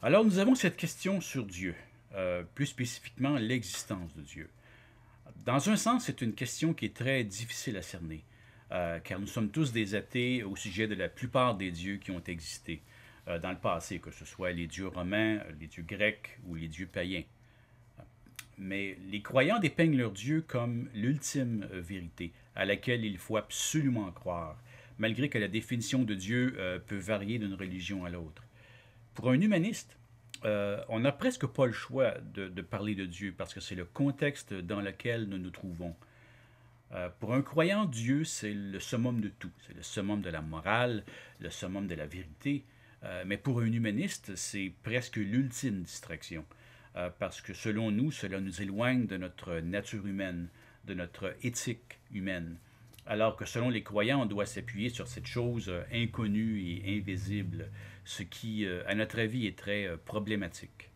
Alors, nous avons cette question sur Dieu, plus spécifiquement l'existence de Dieu. Dans un sens, c'est une question qui est très difficile à cerner, car nous sommes tous des athées au sujet de la plupart des dieux qui ont existé dans le passé, que ce soit les dieux romains, les dieux grecs ou les dieux païens. Mais les croyants dépeignent leur Dieu comme l'ultime vérité, à laquelle il faut absolument croire, malgré que la définition de Dieu peut varier d'une religion à l'autre. Pour un humaniste, on n'a presque pas le choix de parler de Dieu parce que c'est le contexte dans lequel nous nous trouvons. Pour un croyant, Dieu, c'est le summum de tout. C'est le summum de la morale, le summum de la vérité. Mais pour un humaniste, c'est presque l'ultime distraction. Parce que selon nous, cela nous éloigne de notre nature humaine, de notre éthique humaine. Alors que selon les croyants, on doit s'appuyer sur cette chose inconnue et invisible, ce qui, à notre avis, est très problématique.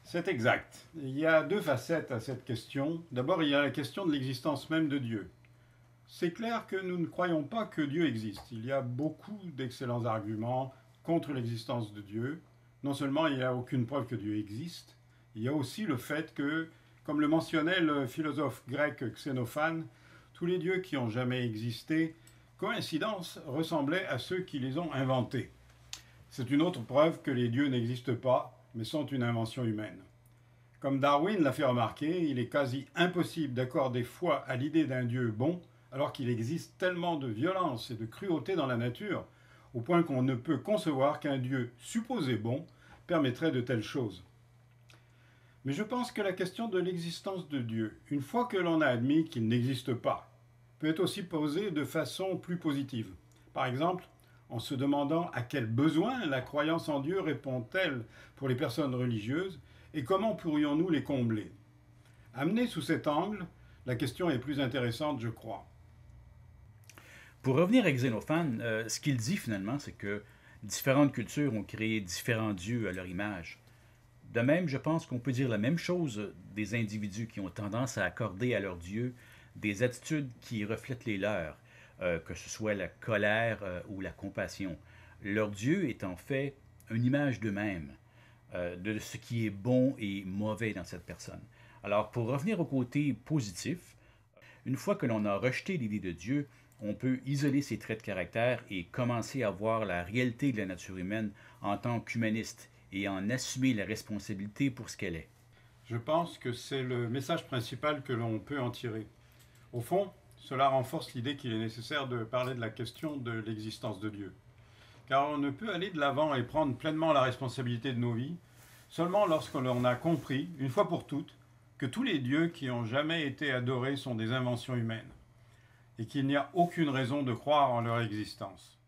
C'est exact. Il y a deux facettes à cette question. D'abord, il y a la question de l'existence même de Dieu. C'est clair que nous ne croyons pas que Dieu existe. Il y a beaucoup d'excellents arguments contre l'existence de Dieu. Non seulement il n'y a aucune preuve que Dieu existe, il y a aussi le fait que, comme le mentionnait le philosophe grec Xénophane, tous les dieux qui ont jamais existé, coïncidence, ressemblaient à ceux qui les ont inventés. C'est une autre preuve que les dieux n'existent pas, mais sont une invention humaine. Comme Darwin l'a fait remarquer, il est quasi impossible d'accorder foi à l'idée d'un Dieu bon, alors qu'il existe tellement de violence et de cruauté dans la nature, au point qu'on ne peut concevoir qu'un Dieu supposé bon permettrait de telles choses. Mais je pense que la question de l'existence de Dieu, une fois que l'on a admis qu'il n'existe pas, peut être aussi posée de façon plus positive. Par exemple, en se demandant à quels besoins la croyance en Dieu répond-elle pour les personnes religieuses et comment pourrions-nous les combler. Amenée sous cet angle, la question est plus intéressante, je crois. Pour revenir à Xénophane, ce qu'il dit finalement, c'est que différentes cultures ont créé différents dieux à leur image. De même, je pense qu'on peut dire la même chose des individus qui ont tendance à accorder à leurs dieux des attitudes qui reflètent les leurs, que ce soit la colère ou la compassion. Leur Dieu est en fait une image d'eux-mêmes, de ce qui est bon et mauvais dans cette personne. Alors, pour revenir au côté positif, une fois que l'on a rejeté l'idée de Dieu, on peut isoler ses traits de caractère et commencer à voir la réalité de la nature humaine en tant qu'humaniste et en assumer la responsabilité pour ce qu'elle est. Je pense que c'est le message principal que l'on peut en tirer. Au fond, cela renforce l'idée qu'il est nécessaire de parler de la question de l'existence de Dieu. Car on ne peut aller de l'avant et prendre pleinement la responsabilité de nos vies seulement lorsque l'on a compris, une fois pour toutes, que tous les dieux qui ont jamais été adorés sont des inventions humaines et qu'il n'y a aucune raison de croire en leur existence.